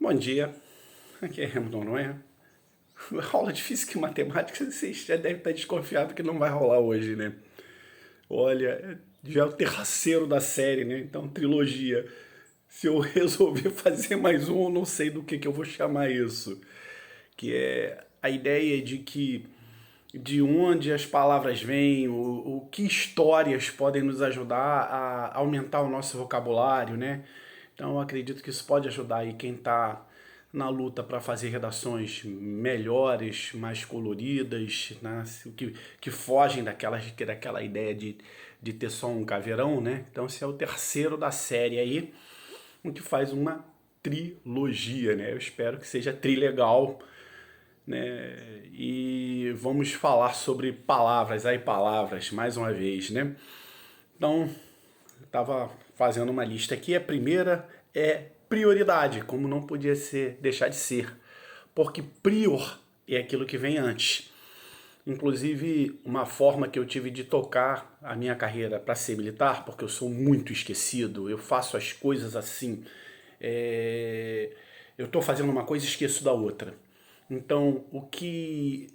Bom dia, aqui é Hamilton Noé. Aula de Física e Matemática, vocês já devem estar desconfiados que não vai rolar hoje, né? Olha, já é o terceiro da série, né? Então, trilogia. Se eu resolver fazer mais um, eu não sei do que eu vou chamar isso. Que é a ideia de que de onde as palavras vêm, o que histórias podem nos ajudar a aumentar o nosso vocabulário, né? Então eu acredito que isso pode ajudar aí quem está na luta para fazer redações melhores, mais coloridas, né? Que fogem daquela ideia de ter só um caveirão, né? Então esse é o terceiro da série aí, o que faz uma trilogia, né? Eu espero que seja trilegal, né? E vamos falar sobre palavras mais uma vez, né? Então, eu estava fazendo uma lista aqui. A primeira é prioridade, como não podia deixar de ser, porque prior é aquilo que vem antes. Inclusive, uma forma que eu tive de tocar a minha carreira para ser militar, porque eu sou muito esquecido, eu faço as coisas assim. Eu estou fazendo uma coisa e esqueço da outra. Então, o que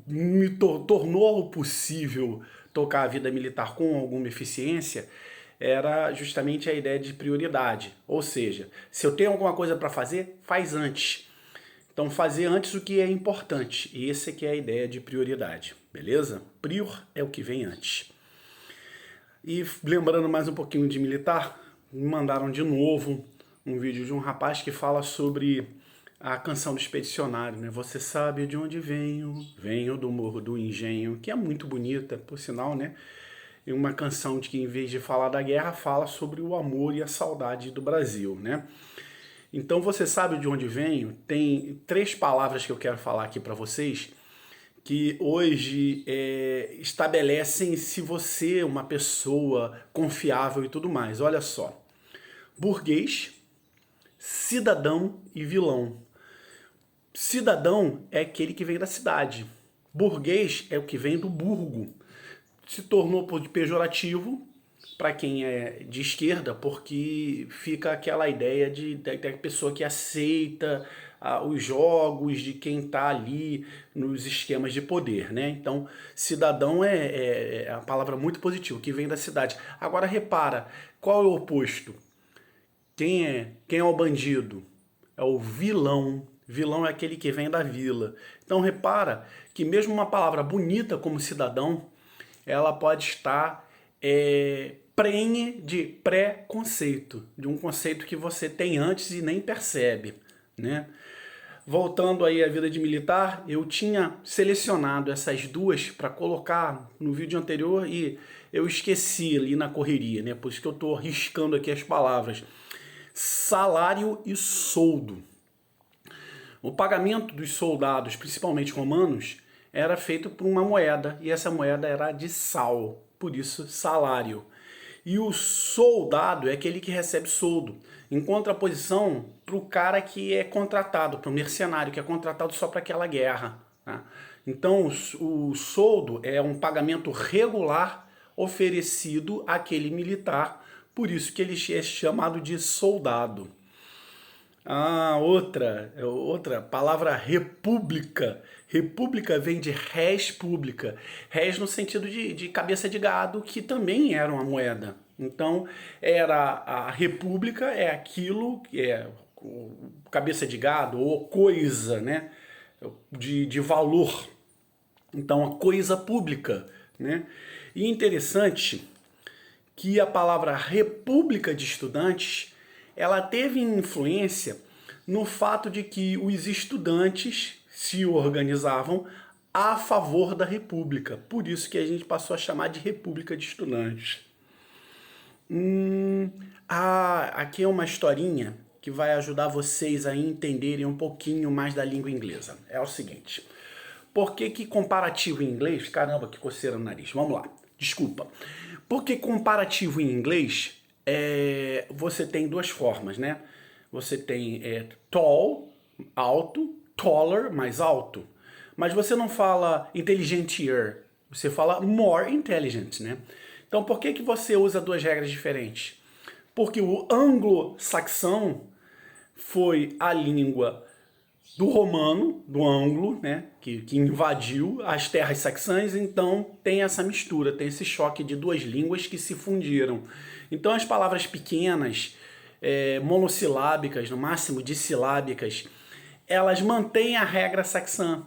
me tornou possível tocar a vida militar com alguma eficiência era justamente a ideia de prioridade. Ou seja, se eu tenho alguma coisa para fazer, faz antes. Então, fazer antes o que é importante. E essa que é a ideia de prioridade, beleza? Prior é o que vem antes. E lembrando mais um pouquinho de militar, me mandaram de novo um vídeo de um rapaz que fala sobre a canção do Expedicionário, né? Você sabe de onde venho, venho do Morro do Engenho, que é muito bonita, por sinal, né? E uma canção de que, em vez de falar da guerra, fala sobre o amor e a saudade do Brasil, né? Então, você sabe de onde venho? Tem três palavras que eu quero falar aqui para vocês que hoje estabelecem se você é uma pessoa confiável e tudo mais. Olha só: burguês, cidadão e vilão. Cidadão é aquele que vem da cidade. Burguês é o que vem do burgo. Se tornou pejorativo para quem é de esquerda, porque fica aquela ideia da pessoa que aceita os jogos de quem está ali nos esquemas de poder, né? Então, cidadão é uma palavra muito positiva, que vem da cidade. Agora, repara, qual é o oposto? Quem é o bandido? É o vilão. Vilão é aquele que vem da vila. Então repara que mesmo uma palavra bonita como cidadão, ela pode estar prenhe de pré-conceito, de um conceito que você tem antes e nem percebe, né? Voltando aí à vida de militar, eu tinha selecionado essas duas para colocar no vídeo anterior e eu esqueci ali na correria, né? Por isso que eu estou riscando aqui as palavras. Salário e soldo. O pagamento dos soldados, principalmente romanos, era feito por uma moeda, e essa moeda era de sal, por isso salário. E o soldado é aquele que recebe soldo, em contraposição para o cara que é contratado, para o mercenário, que é contratado só para aquela guerra. Tá? Então o soldo é um pagamento regular oferecido àquele militar, por isso que ele é chamado de soldado. Outra palavra república. República vem de res pública. Res no sentido de cabeça de gado, que também era uma moeda. Então, a república é aquilo que é cabeça de gado ou coisa, né? De valor. Então, a coisa pública, né? E interessante que a palavra república de estudantes ela teve influência no fato de que os estudantes se organizavam a favor da república. Por isso que a gente passou a chamar de república de estudantes. Aqui é uma historinha que vai ajudar vocês a entenderem um pouquinho mais da língua inglesa. É o seguinte: por que comparativo em inglês? Caramba, que coceira no nariz. Vamos lá, desculpa. Porque comparativo em inglês, você tem duas formas, né? Você tem tall, alto, taller, mais alto. Mas você não fala intelligentier, você fala more intelligent, né? Então por que você usa duas regras diferentes? Porque o anglo-saxão foi a língua do romano, do ângulo, né, que invadiu as terras saxãs, então tem essa mistura, tem esse choque de duas línguas que se fundiram. Então as palavras pequenas, monossilábicas, no máximo dissilábicas, elas mantêm a regra saxã.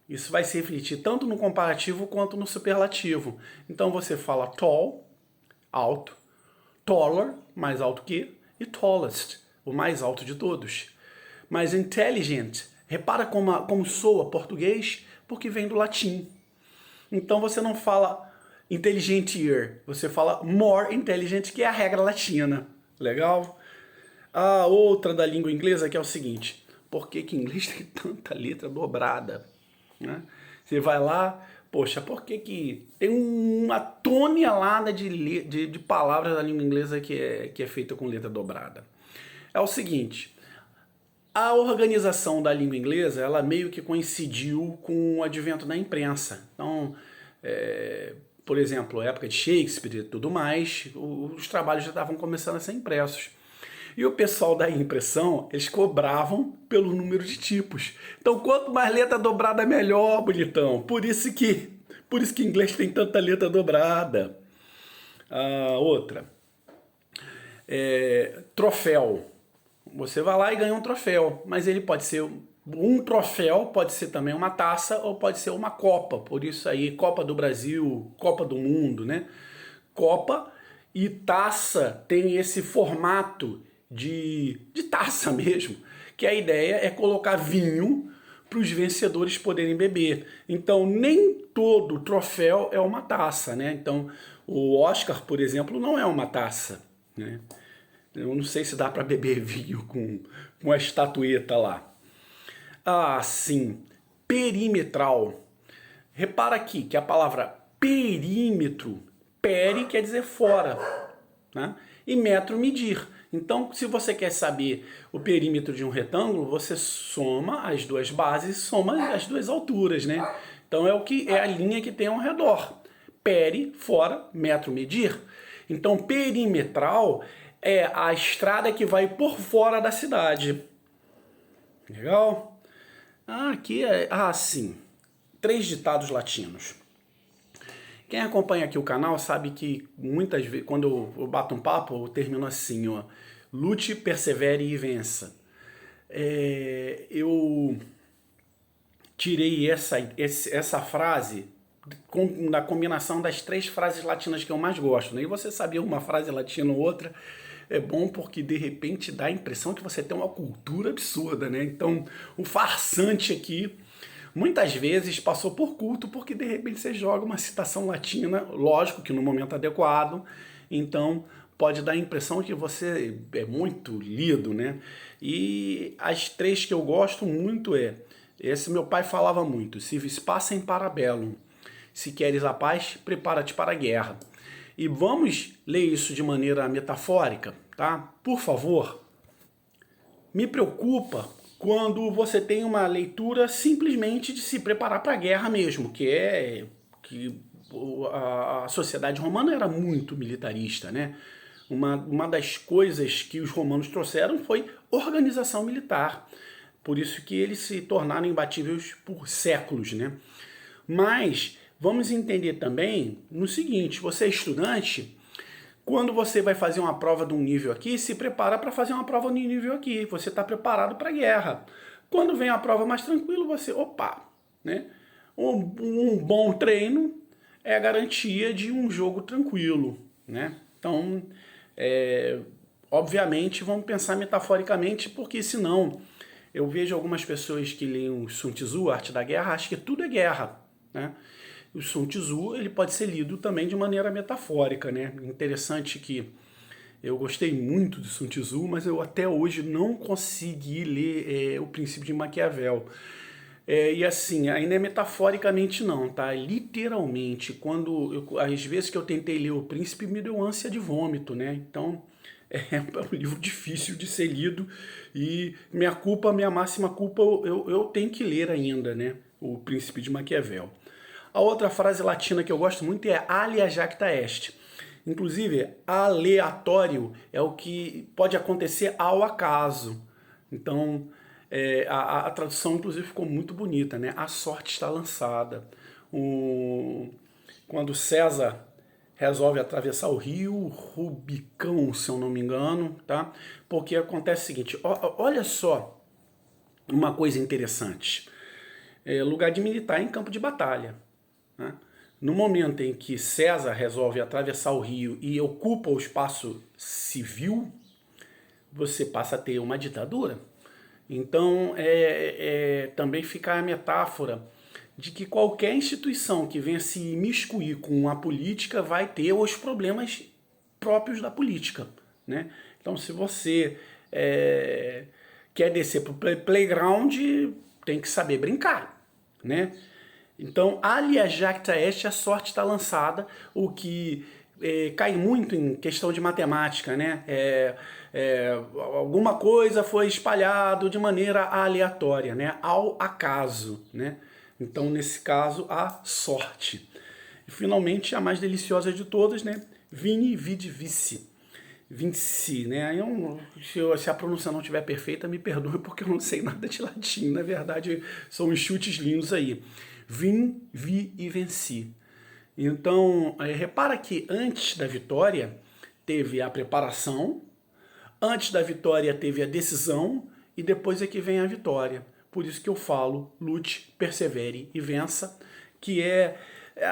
Isso vai se refletir tanto no comparativo quanto no superlativo. Então você fala tall, alto, taller, mais alto que, e tallest, o mais alto de todos. Mas intelligent, repara como soa português, porque vem do latim. Então você não fala intelligentier, você fala more intelligent, que é a regra latina. Legal? A outra da língua inglesa que é o seguinte: por que inglês tem tanta letra dobrada? Né? Você vai lá, poxa, por que tem uma tonelada de palavras da língua inglesa que é feita com letra dobrada? É o seguinte: a organização da língua inglesa, ela meio que coincidiu com o advento da imprensa. Então, por exemplo, a época de Shakespeare e tudo mais, os trabalhos já estavam começando a ser impressos. E o pessoal da impressão, eles cobravam pelo número de tipos. Então, quanto mais letra dobrada, melhor, bonitão. Por isso que inglês tem tanta letra dobrada. Outra. Troféu. Você vai lá e ganha um troféu, mas ele pode ser um troféu, pode ser também uma taça ou pode ser uma copa. Por isso aí, Copa do Brasil, Copa do Mundo, né? Copa e taça tem esse formato de taça mesmo, que a ideia é colocar vinho para os vencedores poderem beber. Então, nem todo troféu é uma taça, né? Então, o Oscar, por exemplo, não é uma taça, né? Eu não sei se dá para beber vinho com a estatueta lá. Sim, perimetral. Repara aqui que a palavra perímetro, peri quer dizer fora, né? E metro, medir. Então, se você quer saber o perímetro de um retângulo, você soma as duas bases, soma as duas alturas, né? Então é a linha que tem ao redor. Peri, fora, metro, medir. Então, perimetral é a estrada que vai por fora da cidade. Legal? Aqui sim. 3 ditados latinos. Quem acompanha aqui o canal sabe que muitas vezes, quando eu bato um papo, eu termino assim, ó: lute, persevere e vença. Eu tirei essa frase na combinação das 3 frases latinas que eu mais gosto, né? E você saber uma frase latina ou outra é bom porque de repente dá a impressão que você tem uma cultura absurda, né? Então, o farsante aqui muitas vezes passou por culto porque de repente você joga uma citação latina, lógico que no momento adequado, então pode dar a impressão que você é muito lido, né? E as 3 que eu gosto muito esse meu pai falava muito: si vis pacem para bellum, se queres a paz, prepara-te para a guerra. E vamos ler isso de maneira metafórica, tá? Por favor, me preocupa quando você tem uma leitura simplesmente de se preparar para a guerra mesmo, que a sociedade romana era muito militarista, né? Uma das coisas que os romanos trouxeram foi organização militar. Por isso que eles se tornaram imbatíveis por séculos, né? Mas vamos entender também no seguinte: você é estudante, quando você vai fazer uma prova de um nível aqui, se prepara para fazer uma prova de um nível aqui. Você está preparado para a guerra. Quando vem a prova mais tranquila, você, né? Um bom treino é a garantia de um jogo tranquilo, né? Então, obviamente, vamos pensar metaforicamente, porque senão eu vejo algumas pessoas que leem o Sun Tzu, a Arte da Guerra, acham que tudo é guerra, né? O Sun Tzu, ele pode ser lido também de maneira metafórica, né? Interessante que eu gostei muito do Sun Tzu, mas eu até hoje não consegui ler o Princípio de Maquiavel. E assim, ainda é metaforicamente não, tá? Literalmente, às vezes que eu tentei ler o Príncipe, me deu ânsia de vômito, né? Então, é um livro difícil de ser lido e minha máxima culpa, eu tenho que ler ainda, né? O Príncipe de Maquiavel. A outra frase latina que eu gosto muito é alia jacta est. Inclusive, aleatório é o que pode acontecer ao acaso. Então, a tradução, inclusive, ficou muito bonita, né? A sorte está lançada. Quando César resolve atravessar o rio Rubicão, se eu não me engano, tá? Porque acontece o seguinte, olha só uma coisa interessante. Lugar de militar em campo de batalha, né? No momento em que César resolve atravessar o rio e ocupa o espaço civil, você passa a ter uma ditadura. Então, também fica a metáfora de que qualquer instituição que venha se imiscuir com a política vai ter os problemas próprios da política, né? Então, se você quer descer para o playground, tem que saber brincar, né? Então, alia jacta est, a sorte está lançada, o que cai muito em questão de matemática, né? Alguma coisa foi espalhado de maneira aleatória, né? Ao acaso, né? Então, nesse caso, a sorte. E, finalmente, a mais deliciosa de todas, né? Vini, vidi, vici. Vinci, né? Se a pronúncia não estiver perfeita, me perdoe porque eu não sei nada de latim. Na verdade, são os chutes lindos aí. Vim, vi e venci. Então, repara que antes da vitória teve a preparação, antes da vitória teve a decisão e depois é que vem a vitória. Por isso que eu falo, lute, persevere e vença, que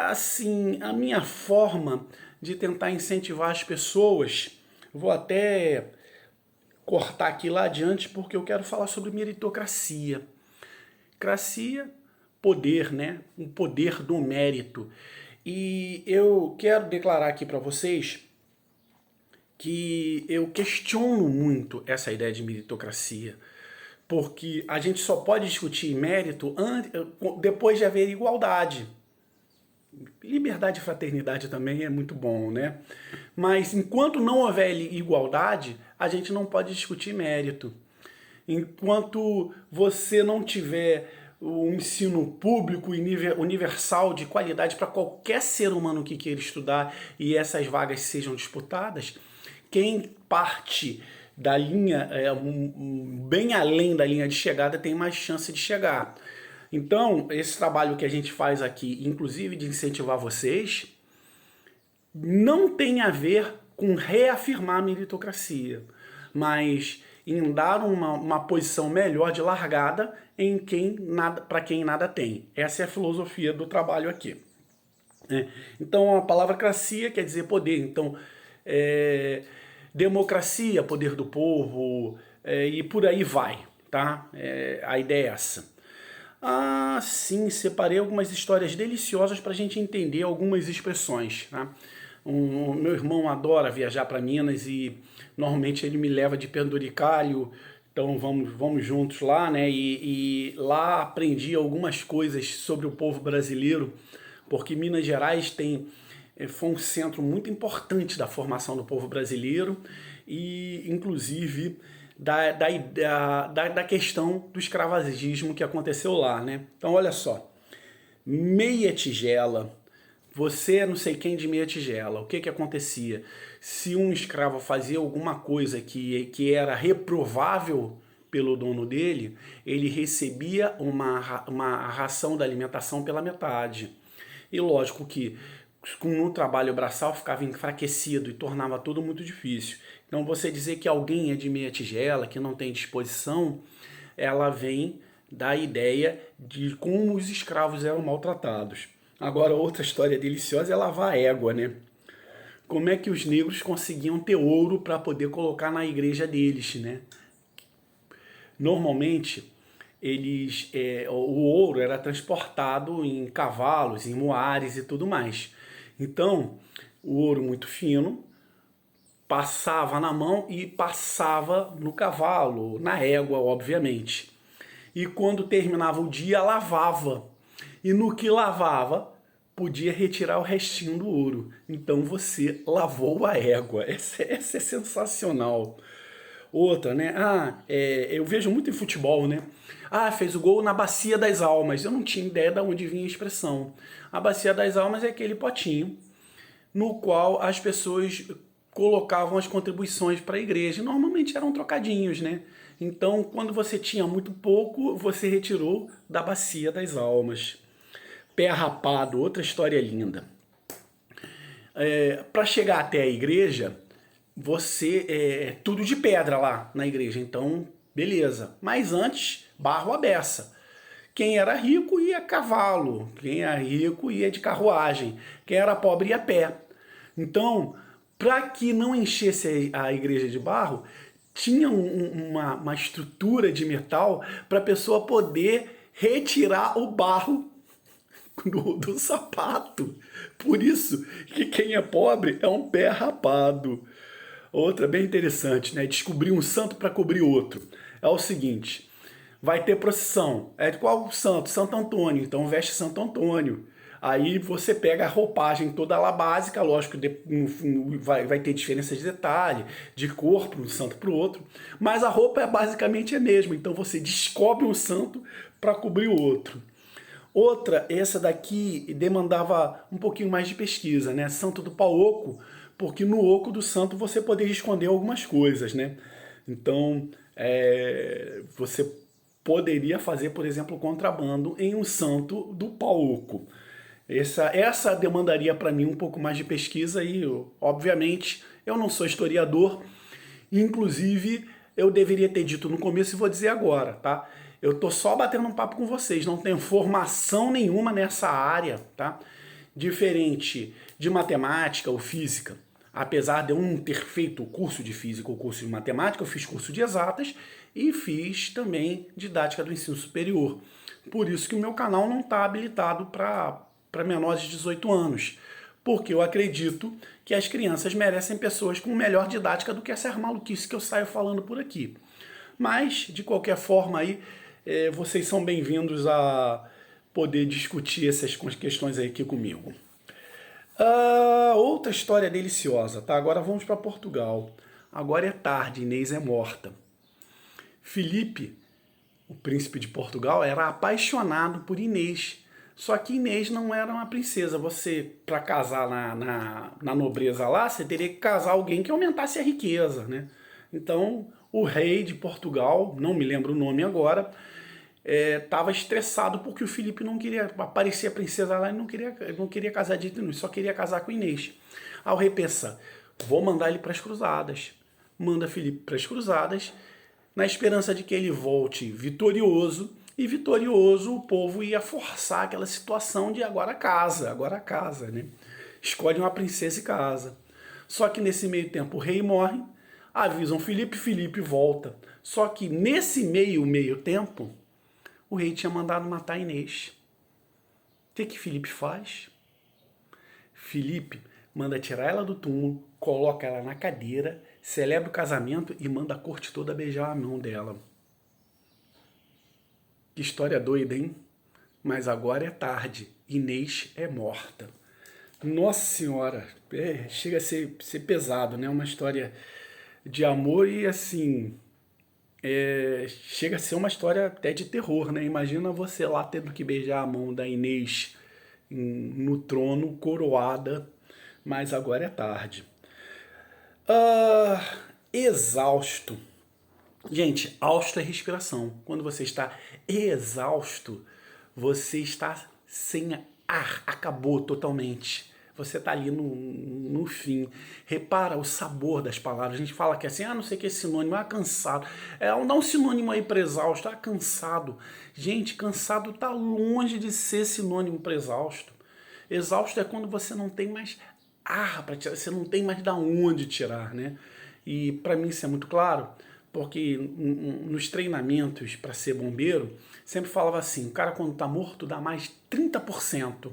assim, a minha forma de tentar incentivar as pessoas. Vou até cortar aqui lá adiante porque eu quero falar sobre meritocracia. Cracia, poder, né? Um poder do mérito. E eu quero declarar aqui para vocês que eu questiono muito essa ideia de meritocracia, porque a gente só pode discutir mérito depois de haver igualdade. Liberdade e fraternidade também é muito bom, né? Mas enquanto não houver igualdade, a gente não pode discutir mérito. Enquanto você não tiver o ensino público e universal de qualidade para qualquer ser humano que queira estudar e essas vagas sejam disputadas, quem parte da linha, bem além da linha de chegada, tem mais chance de chegar. Então, esse trabalho que a gente faz aqui, inclusive de incentivar vocês, não tem a ver com reafirmar a meritocracia, mas em dar uma posição melhor de largada em para quem nada tem. Essa é a filosofia do trabalho aqui. Então, a palavra cracia quer dizer poder. Então, democracia, poder do povo, e por aí vai, tá? A ideia é essa. Ah, sim, separei algumas histórias deliciosas para a gente entender algumas expressões, tá? Meu irmão adora viajar para Minas e normalmente ele me leva de penduricalho, então vamos juntos lá, né? E lá aprendi algumas coisas sobre o povo brasileiro, porque Minas Gerais foi um centro muito importante da formação do povo brasileiro e, inclusive, da questão do escravagismo que aconteceu lá, né? Então, olha só, meia tigela, você é não sei quem de meia tigela. O que acontecia? Se um escravo fazia alguma coisa que era reprovável pelo dono dele, ele recebia uma ração da alimentação pela metade. E lógico que com o trabalho braçal ficava enfraquecido e tornava tudo muito difícil. Então você dizer que alguém é de meia tigela, que não tem disposição, ela vem da ideia de como os escravos eram maltratados. Agora outra história deliciosa é lavar a égua, né? Como é que os negros conseguiam ter ouro para poder colocar na igreja deles, né? Normalmente o ouro era transportado em cavalos, em muares e tudo mais. Então, o ouro muito fino passava na mão e passava no cavalo, na égua, obviamente. E quando terminava o dia, lavava. E no que lavava, podia retirar o restinho do ouro. Então você lavou a égua. Essa é sensacional. Outra, né? Eu vejo muito em futebol, né? Fez o gol na Bacia das Almas. Eu não tinha ideia de onde vinha a expressão. A Bacia das Almas é aquele potinho no qual as pessoas colocavam as contribuições para a igreja. Normalmente eram trocadinhos, né? Então, quando você tinha muito pouco, você retirou da bacia das almas. Pé rapado, outra história linda. Para chegar até a igreja, você tudo de pedra lá na igreja, então beleza. Mas antes, barro à beça. Quem era rico ia a cavalo, quem era rico ia de carruagem, quem era pobre ia a pé. Então, para que não enchesse a igreja de barro, tinha uma estrutura de metal para a pessoa poder retirar o barro do sapato. Por isso que quem é pobre é um pé rapado. Outra bem interessante, né? Descobrir um santo para cobrir outro. É o seguinte, vai ter procissão. É de qual santo? Santo Antônio. Então veste Santo Antônio. Aí você pega a roupagem toda lá básica, lógico, vai ter diferença de detalhe, de cor para um santo para o outro, mas a roupa é basicamente a mesma. Então você descobre um santo para cobrir o outro. Outra, essa daqui demandava um pouquinho mais de pesquisa, né? Santo do pau oco, porque no oco do santo você poderia esconder algumas coisas, né? Então, você poderia fazer, por exemplo, contrabando em um santo do pau oco. Essa demandaria para mim um pouco mais de pesquisa e, obviamente, eu não sou historiador, inclusive eu deveria ter dito no começo e vou dizer agora, tá? Eu tô só batendo um papo com vocês, não tenho formação nenhuma nessa área, tá? Diferente de matemática ou física. Apesar de eu não ter feito o curso de física ou curso de matemática, eu fiz curso de exatas e fiz também didática do ensino superior. Por isso que o meu canal não está habilitado para menores de 18 anos. Porque eu acredito que as crianças merecem pessoas com melhor didática do que essa maluquice que eu saio falando por aqui. Mas, de qualquer forma aí, vocês são bem-vindos a poder discutir essas questões aí aqui comigo. Outra história deliciosa, tá? Agora vamos para Portugal. Agora é tarde, Inês é morta. Filipe, o príncipe de Portugal, era apaixonado por Inês. Só que Inês não era uma princesa. Você, para casar na nobreza lá, você teria que casar alguém que aumentasse a riqueza, né? Então, o rei de Portugal, não me lembro o nome agora, estava estressado porque o Filipe não queria aparecer a princesa lá e não queria casar de Inês, só queria casar com Inês. Aí o rei pensa, vou mandar ele para as cruzadas. Manda Filipe para as cruzadas, na esperança de que ele volte vitorioso, e vitorioso o povo ia forçar aquela situação de agora casa, né? Escolhe uma princesa e casa. Só que nesse meio tempo o rei morre, avisam Filipe, Filipe volta. Só que nesse meio tempo, o rei tinha mandado matar Inês. O que Filipe faz? Filipe manda tirar ela do túmulo, coloca ela na cadeira, celebra o casamento e manda a corte toda beijar a mão dela. Que história doida, hein? Mas agora é tarde. Inês é morta. Nossa Senhora, chega a ser pesado, né? Uma história de amor e assim, chega a ser uma história até de terror, né? Imagina você lá tendo que beijar a mão da Inês no trono, coroada, mas agora é tarde. Exausto. Gente, hausto é respiração. Quando você está exausto, você está sem ar, acabou totalmente. Você está ali no fim. Repara o sabor das palavras. A gente fala que assim, não sei o que é sinônimo, cansado. Dá um sinônimo aí para exausto, cansado. Gente, cansado está longe de ser sinônimo para exausto. Exausto é quando você não tem mais ar para tirar, você não tem mais da onde tirar, né? E para mim isso é muito claro, porque nos treinamentos para ser bombeiro, sempre falava assim, o cara quando está morto dá mais 30%,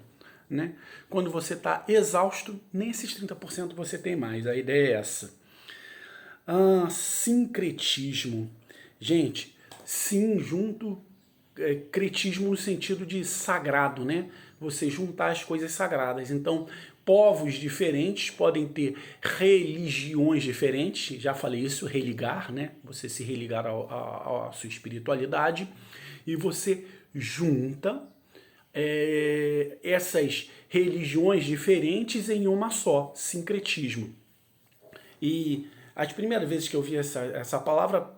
né? Quando você está exausto, nesses 30% você tem mais, a ideia é essa. Sincretismo. Gente, sim junto, cretismo no sentido de sagrado, né? Você juntar as coisas sagradas. Então, povos diferentes podem ter religiões diferentes, já falei isso, religar, né? Você se religar à sua espiritualidade e você junta essas religiões diferentes em uma só, sincretismo. E as primeiras vezes que eu vi essa palavra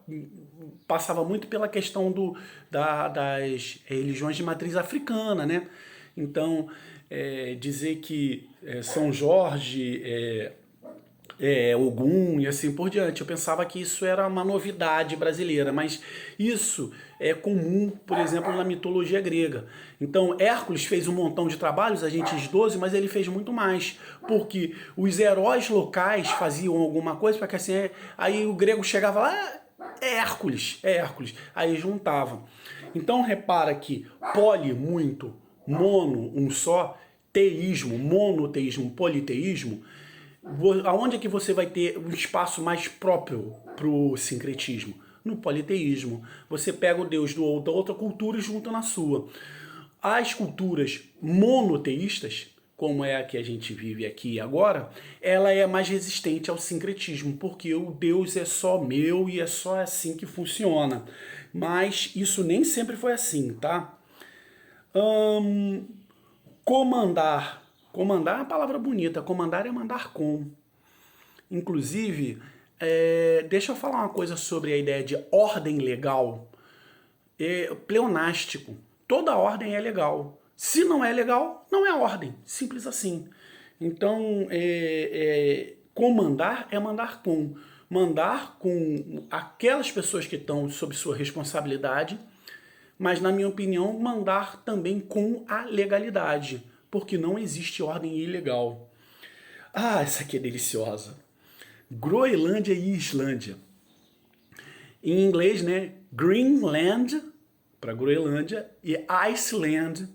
passava muito pela questão das religiões de matriz africana, né? Então, dizer que São Jorge, Ogum e assim por diante. Eu pensava que isso era uma novidade brasileira, mas isso é comum, por exemplo, na mitologia grega. Então, Hércules fez um montão de trabalhos, a gente diz 12, mas ele fez muito mais, porque os heróis locais faziam alguma coisa para que assim, aí o grego chegava lá, é Hércules, aí juntavam. Então, repara que poli, muito, mono, um só, teísmo, monoteísmo, politeísmo, aonde é que você vai ter um espaço mais próprio para o sincretismo? No politeísmo. Você pega o Deus da outra cultura e junta na sua. As culturas monoteístas, como é a que a gente vive aqui e agora, ela é mais resistente ao sincretismo, porque o Deus é só meu e é só assim que funciona. Mas isso nem sempre foi assim, tá? Comandar. Comandar é uma palavra bonita. Comandar é mandar com. Inclusive, deixa eu falar uma coisa sobre a ideia de ordem legal. Pleonástico. Toda ordem é legal. Se não é legal, não é ordem. Simples assim. Então, comandar é mandar com. Mandar com aquelas pessoas que estão sob sua responsabilidade, mas, na minha opinião, mandar também com a legalidade, porque não existe ordem ilegal. Ah, essa aqui é deliciosa. Groenlândia e Islândia. Em inglês, né? Greenland para Groenlândia e Iceland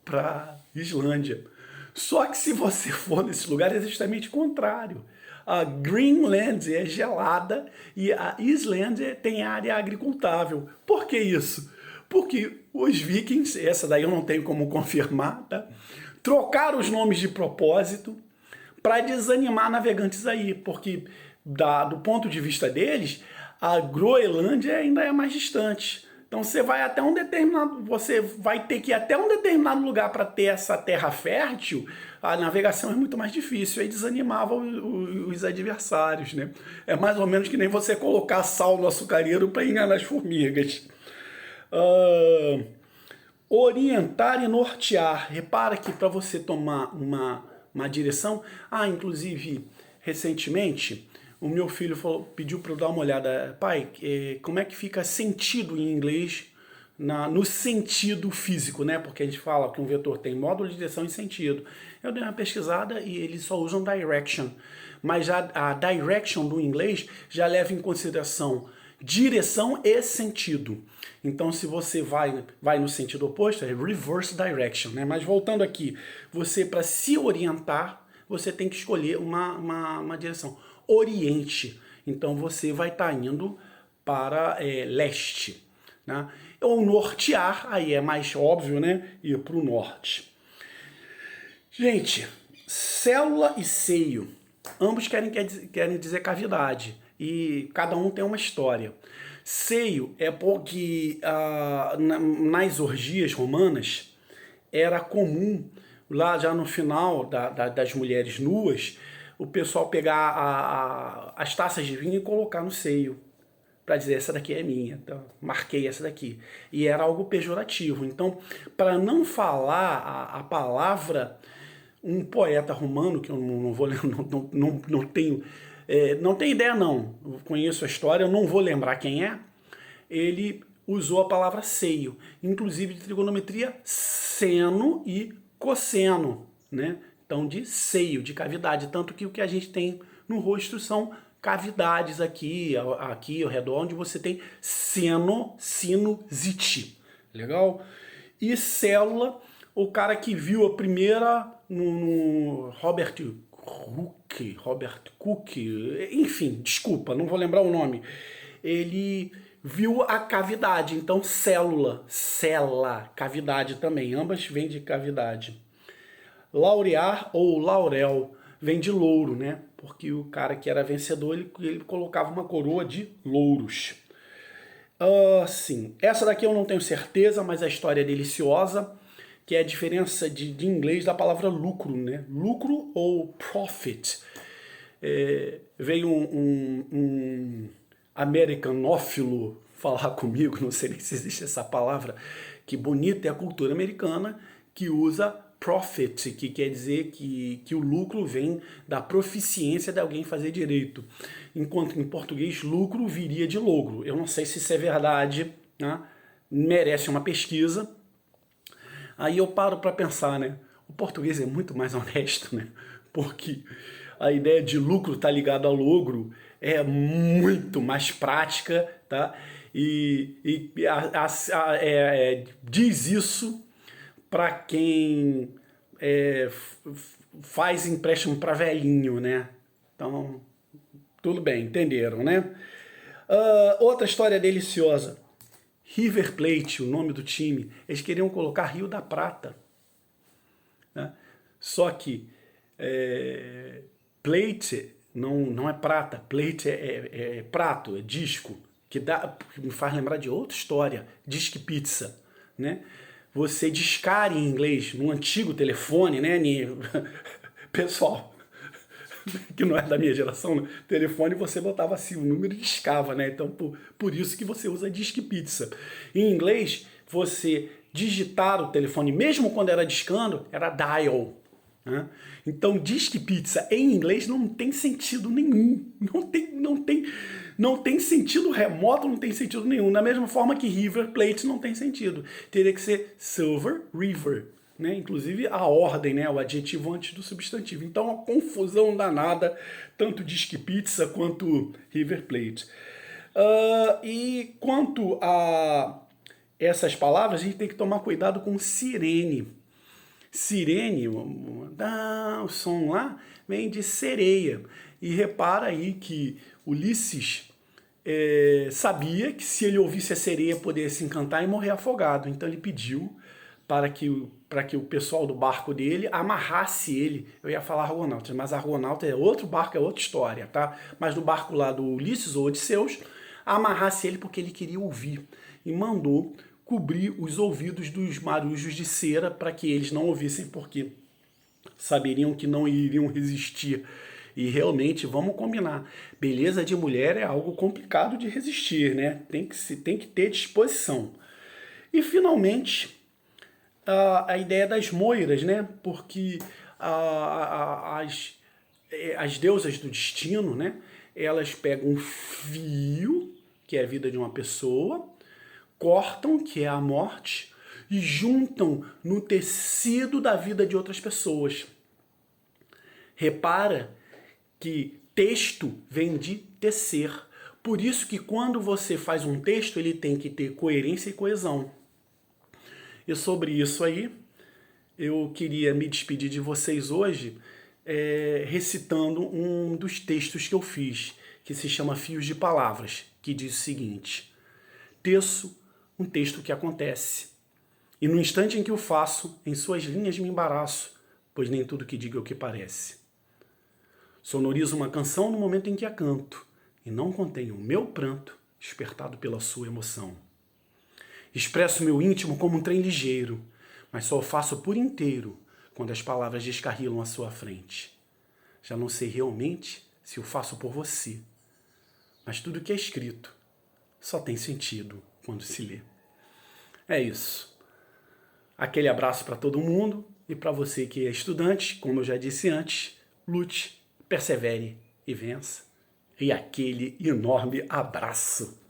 para Islândia. Só que se você for nesse lugar é justamente o contrário. A Greenland é gelada e a Islândia tem área agricultável. Por que isso? Porque os vikings, essa daí eu não tenho como confirmar, tá? Trocaram os nomes de propósito para desanimar navegantes aí, porque do ponto de vista deles, a Groenlândia ainda é mais distante. Então você vai ter que ir até um determinado lugar para ter essa terra fértil. A navegação é muito mais difícil, aí desanimava os adversários, né? É mais ou menos que nem você colocar sal no açucareiro para enganar as formigas. Orientar e nortear. Repara que para você tomar uma direção... inclusive, recentemente, o meu filho pediu para eu dar uma olhada. Pai, como é que fica sentido em inglês no sentido físico, né? Porque a gente fala que um vetor tem módulo de direção e sentido. Eu dei uma pesquisada e eles só usam direction. Mas a direction do inglês já leva em consideração direção e sentido. Então, se você vai no sentido oposto, é reverse direction, né? Mas voltando aqui, você, para se orientar, você tem que escolher uma direção. Oriente. Então, você vai estar indo para leste, né? Ou nortear, aí é mais óbvio, né? Ir para o norte. Gente, célula e seio, ambos querem dizer cavidade. E cada um tem uma história. Seio é porque nas orgias romanas era comum, lá já no final das mulheres nuas, o pessoal pegar as taças de vinho e colocar no seio, para dizer, essa daqui é minha, então, marquei essa daqui. E era algo pejorativo. Então, para não falar a palavra, um poeta romano, que eu não vou lembrar, não tenho... não tenho ideia não, eu conheço a história, eu não vou lembrar quem é, ele usou a palavra seio, inclusive de trigonometria, seno e cosseno, né? Então de seio, de cavidade, tanto que o que a gente tem no rosto são cavidades aqui ao redor, onde você tem seno, sinusite, legal? E célula, o cara que viu a primeira no Robert Cook, enfim, desculpa, não vou lembrar o nome. Ele viu a cavidade, então célula, cavidade também, ambas vêm de cavidade. Laurear ou laurel vem de louro, né? Porque o cara que era vencedor, ele colocava uma coroa de louros. Sim, essa daqui eu não tenho certeza, mas a história é deliciosa, que é a diferença de inglês da palavra lucro, né? Lucro ou profit. veio um americanófilo falar comigo, não sei nem se existe essa palavra, que bonita é a cultura americana, que usa profit, que quer dizer que o lucro vem da proficiência de alguém fazer direito. Enquanto em português, lucro viria de logro. Eu não sei se isso é verdade, né? Merece uma pesquisa. Aí eu paro para pensar, né? O português é muito mais honesto, né? Porque a ideia de lucro tá ligado ao logro é muito mais prática, tá? Diz isso para quem faz empréstimo para velhinho, né? Então, tudo bem, entenderam, né? Outra história deliciosa. River Plate, o nome do time, eles queriam colocar Rio da Prata, né? Só que plate não é prata, plate é prato, é disco, que me faz lembrar de outra história, disque pizza, né? Você discar em inglês, no antigo telefone, né? Pessoal, que não é da minha geração, né? Telefone você botava assim, o número discava, né? Então, por isso que você usa disque pizza. Em inglês, você digitar o telefone, mesmo quando era discando, era dial, né? Então, disque pizza em inglês não tem sentido nenhum. Não tem sentido remoto, não tem sentido nenhum. Da mesma forma que River Plate não tem sentido. Teria que ser Silver River, né? Inclusive a ordem, né? O adjetivo antes do substantivo. Então, uma confusão danada, tanto disque pizza quanto River Plate. E quanto a essas palavras, a gente tem que tomar cuidado com sirene. Sirene, o som lá, vem de sereia. E repara aí que Ulisses sabia que se ele ouvisse a sereia poderia se encantar e morrer afogado. Então ele pediu para que o pessoal do barco dele amarrasse ele. Eu ia falar Argonautas, mas Argonautas é outro barco, é outra história, tá? Mas no barco lá do Ulisses ou Odisseus, amarrasse ele porque ele queria ouvir. E mandou cobrir os ouvidos dos marujos de cera para que eles não ouvissem, porque saberiam que não iriam resistir. E realmente, vamos combinar, beleza de mulher é algo complicado de resistir, né? Tem que ter disposição. E finalmente, a ideia das moiras, né? Porque as deusas do destino, né? Elas pegam um fio, que é a vida de uma pessoa, cortam, que é a morte, e juntam no tecido da vida de outras pessoas. Repara que texto vem de tecer. Por isso que quando você faz um texto, ele tem que ter coerência e coesão. E sobre isso aí, eu queria me despedir de vocês hoje recitando um dos textos que eu fiz, que se chama Fios de Palavras, que diz o seguinte: teço um texto que acontece, e no instante em que o faço, em suas linhas me embaraço, pois nem tudo que digo é o que parece. Sonorizo uma canção no momento em que a canto, e não contenho o meu pranto, despertado pela sua emoção. Expresso meu íntimo como um trem ligeiro, mas só o faço por inteiro quando as palavras descarrilam à sua frente. Já não sei realmente se o faço por você, mas tudo que é escrito só tem sentido quando se lê. É isso. Aquele abraço para todo mundo, e para você que é estudante, como eu já disse antes, lute, persevere e vença. E aquele enorme abraço.